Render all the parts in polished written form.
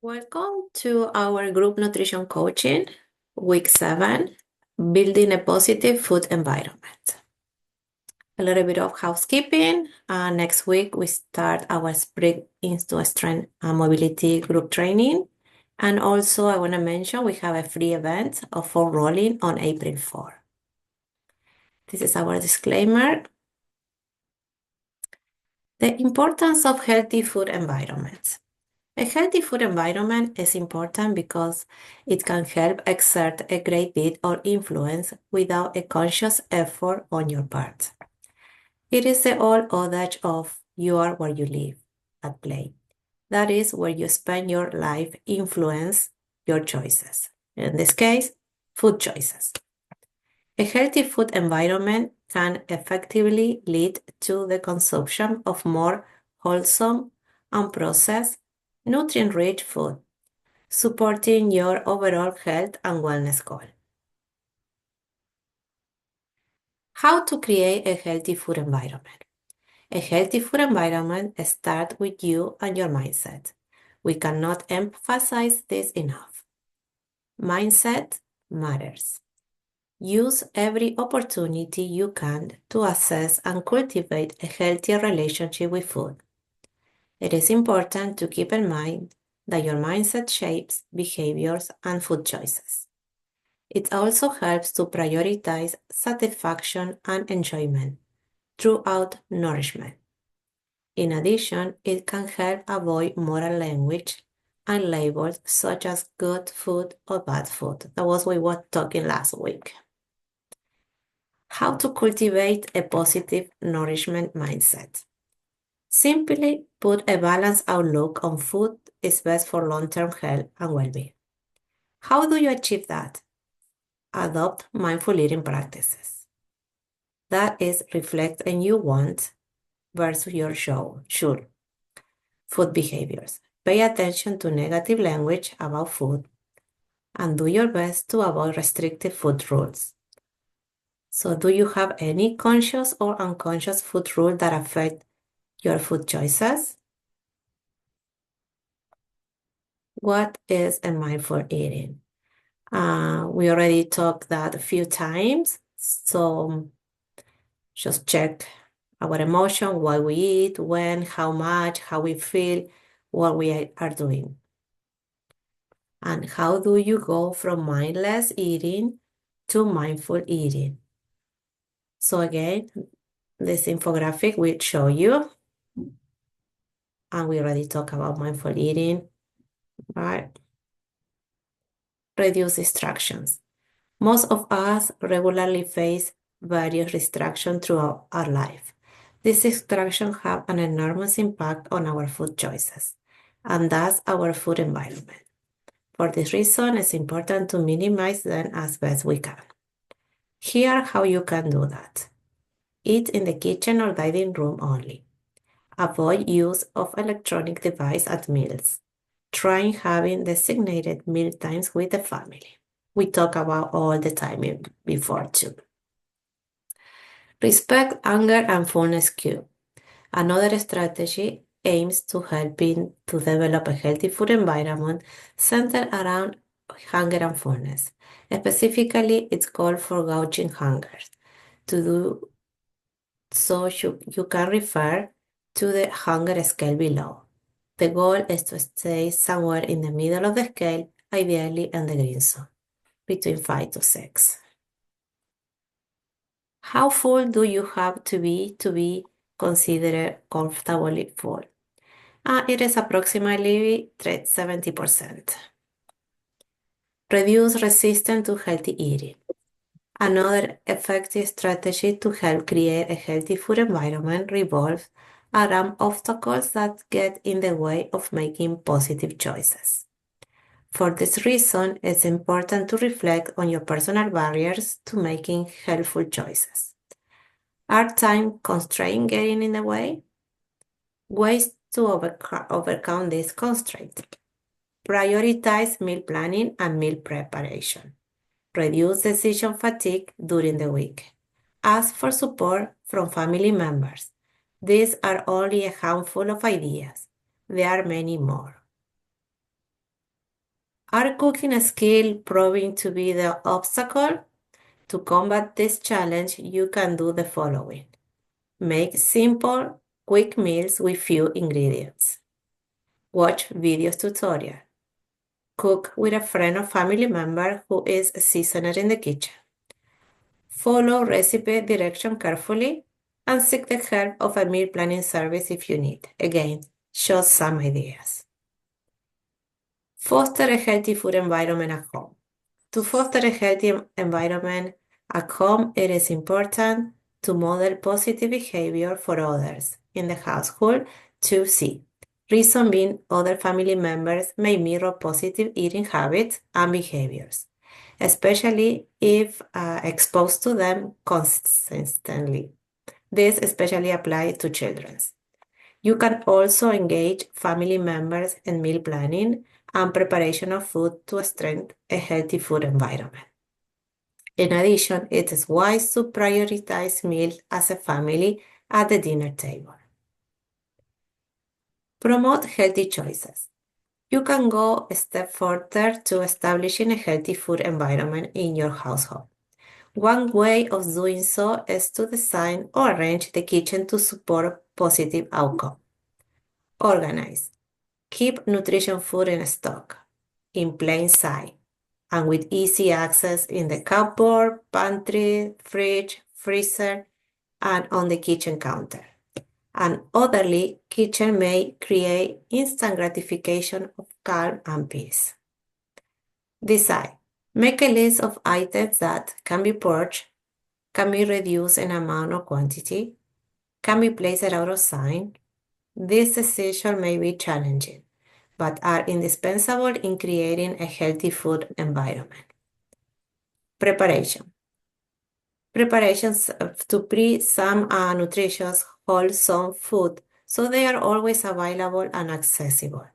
Welcome to our group nutrition coaching, week 7, building a positive food environment. A little bit of housekeeping. Next week, we start our spring into strength and mobility group training. And also, I want to mention we have a free event of foam rolling on April 4. This is our disclaimer. The importance of healthy food environments. A healthy food environment is important because it can help exert a great deal of influence without a conscious effort on your part. It is the old adage of you are where you live at play. That is where you spend your life influence your choices. In this case, food choices. A healthy food environment can effectively lead to the consumption of more wholesome, unprocessed, nutrient-rich food, supporting your overall health and wellness goal. How to create a healthy food environment? A healthy food environment starts with you and your mindset. We cannot emphasize this enough. Mindset matters. Use every opportunity you can to assess and cultivate a healthier relationship with food. It is important to keep in mind that your mindset shapes behaviors and food choices. It also helps to prioritize satisfaction and enjoyment throughout nourishment. In addition, it can help avoid moral language and labels such as good food or bad food. That was what we were talking last week. How to cultivate a positive nourishment mindset. Simply put, a balanced outlook on food is best for long-term health and well-being. How do you achieve that? Adopt mindful eating practices. That is, reflect on your want versus your should. Food behaviors. Pay attention to negative language about food and do your best to avoid restrictive food rules. So, do you have any conscious or unconscious food rule that affect your food choices? What is a mindful eating? We already talked that a few times, so just check our emotion, what we eat, when, how much, how we feel, what we are doing. And how do you go from mindless eating to mindful eating? So again, this infographic will show you, and we already talked about mindful eating, right? Reduce distractions. Most of us regularly face various distractions throughout our life. These distractions have an enormous impact on our food choices, and thus our food environment. For this reason, it's important to minimize them as best we can. Here how you can do that. Eat in the kitchen or dining room only. Avoid use of electronic device at meals. Try having designated meal times with the family. We talk about all the time before too. Respect hunger and fullness cue. Another strategy aims to helping to develop a healthy food environment centered around hunger and fullness. Specifically, it's called for gauging hunger. To do so, you can refer to the hunger scale below. The goal is to stay somewhere in the middle of the scale, ideally in the green zone, between 5 to 6. How full do you have to be considered comfortably full? It is approximately 70%. Reduce resistance to healthy eating. Another effective strategy to help create a healthy food environment revolves around obstacles that get in the way of making positive choices. For this reason, it's important to reflect on your personal barriers to making helpful choices. Are time constraints getting in the way? Ways to overcome this constraint. Prioritize meal planning and meal preparation. Reduce decision fatigue during the week. Ask for support from family members. These are only a handful of ideas. There are many more. Are cooking a skill proving to be the obstacle? To combat this challenge, you can do the following. Make simple, quick meals with few ingredients. Watch videos tutorial. Cook with a friend or family member who is a seasoned in the kitchen. Follow recipe direction carefully and seek the help of a meal planning service if you need. Again, just some ideas. Foster a healthy food environment at home. To foster a healthy environment at home, it is important to model positive behavior for others in the household to see. Reason being, other family members may mirror positive eating habits and behaviors, especially if exposed to them consistently. This especially applies to children. You can also engage family members in meal planning and preparation of food to strengthen a healthy food environment. In addition, it is wise to prioritize meals as a family at the dinner table. Promote healthy choices. You can go a step further to establishing a healthy food environment in your household. One way of doing so is to design or arrange the kitchen to support positive outcome. Organize. Keep nutrition food in stock, in plain sight, and with easy access in the cupboard, pantry, fridge, freezer, and on the kitchen counter. An orderly kitchen may create instant gratification of calm and peace. Decide. Make a list of items that can be purged, can be reduced in amount or quantity, can be placed out of sight. This decision may be challenging, but are indispensable in creating a healthy food environment. Preparation. Preparations to pre some nutritious, wholesome food so they are always available and accessible.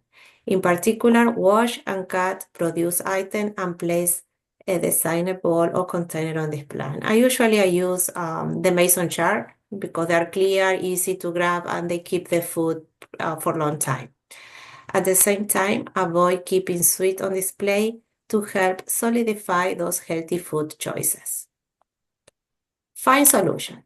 In particular, wash and cut produce item and place a designer bowl or container on this plan. I usually use the mason jar because they are clear, easy to grab, and they keep the food for a long time. At the same time, avoid keeping sweet on display to help solidify those healthy food choices. Find solution.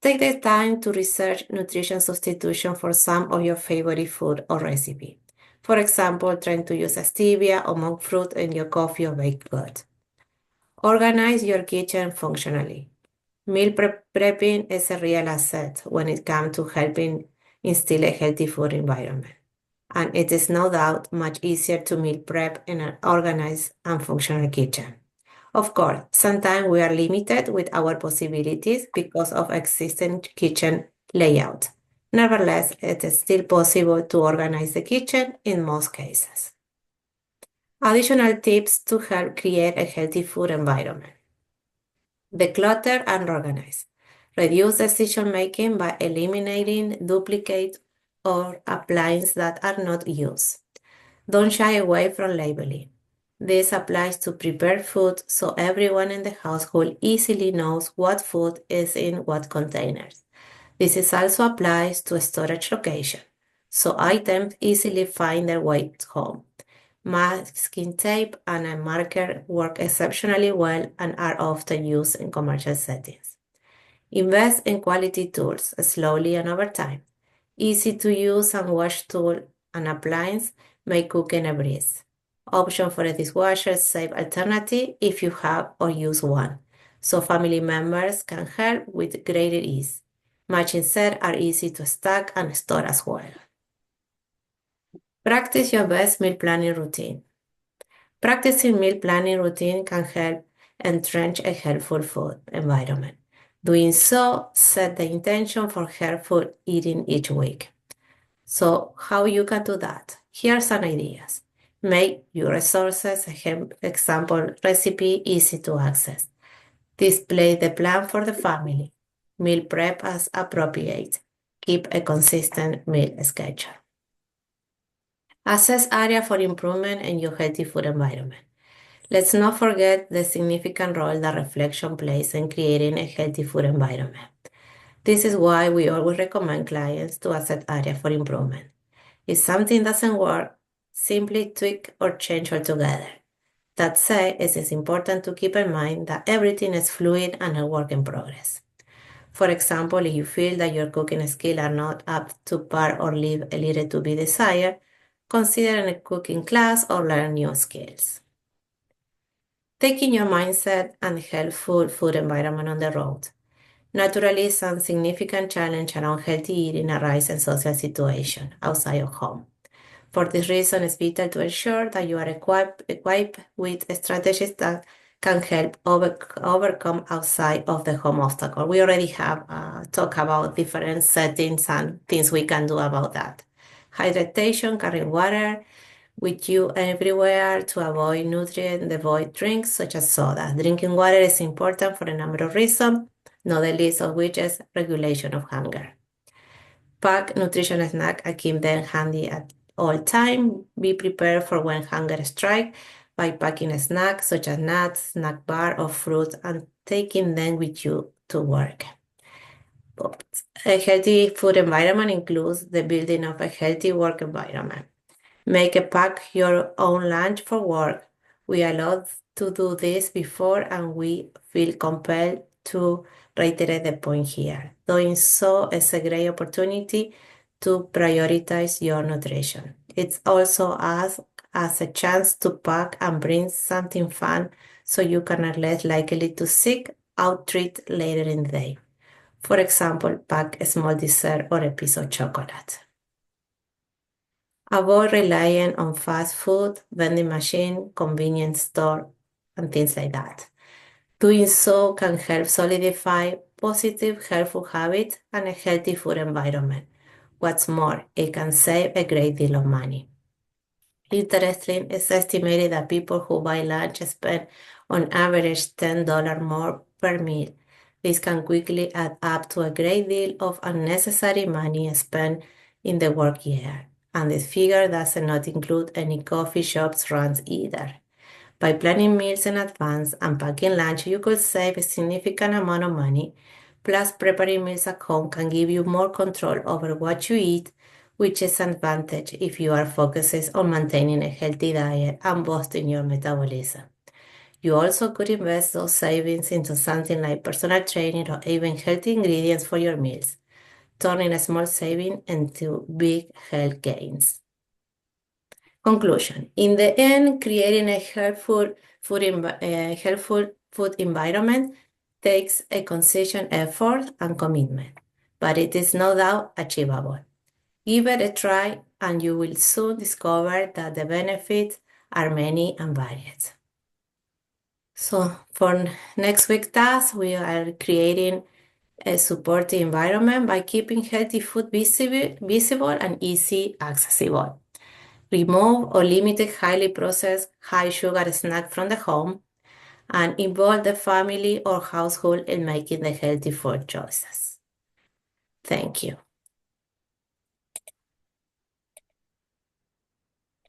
Take the time to research nutrition substitution for some of your favorite food or recipe. For example, trying to use stevia or monk fruit in your coffee or baked goods. Organize your kitchen functionally. Meal prepping is a real asset when it comes to helping instill a healthy food environment. And it is no doubt much easier to meal prep in an organized and functional kitchen. Of course, sometimes we are limited with our possibilities because of existing kitchen layout. Nevertheless, it is still possible to organize the kitchen in most cases. Additional tips to help create a healthy food environment. Declutter and organize. Reduce decision making by eliminating duplicate or appliances that are not used. Don't shy away from labeling. This applies to prepared food so everyone in the household easily knows what food is in what containers. This also applies to storage location, so items easily find their way home. Masking tape and a marker work exceptionally well and are often used in commercial settings. Invest in quality tools slowly and over time. Easy to use and wash tool and appliance make cooking a breeze. Option for a dishwasher safe alternative if you have or use one, so family members can help with greater ease. Matching sets are easy to stack and store as well. Practice your best meal planning routine. Practicing meal planning routine can help entrench a healthful food environment. Doing so, set the intention for healthful eating each week. So how you can do that? Here are some ideas. Make your resources, example recipe, easy to access. Display the plan for the family. Meal prep as appropriate. Keep a consistent meal schedule. Assess area for improvement in your healthy food environment. Let's not forget the significant role that reflection plays in creating a healthy food environment. This is why we always recommend clients to assess area for improvement. If something doesn't work, simply tweak or change altogether. That said, it is important to keep in mind that everything is fluid and a work in progress. For example, if you feel that your cooking skills are not up to par or leave a little to be desired, consider a cooking class or learn new skills. Taking your mindset and healthful food environment on the road. Naturally, some significant challenge around healthy eating arise in social situations outside of home. For this reason, it's vital to ensure that you are equipped with strategies that can help overcome outside of the home obstacle. We already have talked about different settings and things we can do about that. Hydration, carrying water with you everywhere to avoid nutrient-devoid drinks such as soda. Drinking water is important for a number of reasons, not the least of which is regulation of hunger. Pack nutrition snack and keep them handy at all time. Be prepared for when hunger strikes by packing a snack such as nuts, snack bar, or fruit and taking them with you to work. A healthy food environment includes the building of a healthy work environment. Make a pack your own lunch for work. We are allowed to do this before and we feel compelled to reiterate the point here. Doing so is a great opportunity to prioritize your nutrition. It's also as a chance to pack and bring something fun so you can are less likely to seek out treat later in the day. For example, pack a small dessert or a piece of chocolate. Avoid relying on fast food, vending machine, convenience store, and things like that. Doing so can help solidify positive, helpful habits and a healthy food environment. What's more, it can save a great deal of money. Interestingly, it's estimated that people who buy lunch spend on average $10 more per meal. This can quickly add up to a great deal of unnecessary money spent in the work year. And this figure does not include any coffee shops runs either. By planning meals in advance and packing lunch, you could save a significant amount of money. Plus, preparing meals at home can give you more control over what you eat, which is an advantage if you are focused on maintaining a healthy diet and boosting your metabolism. You also could invest those savings into something like personal training or even healthy ingredients for your meals, turning a small saving into big health gains. Conclusion. In the end, creating a helpful food environment takes a consistent effort and commitment, but it is no doubt achievable. Give it a try and you will soon discover that the benefits are many and varied. So for next week's task, we are creating a supportive environment by keeping healthy food visible and easy accessible. Remove or limit highly processed, high sugar snack from the home and involve the family or household in making the healthy food choices. Thank you.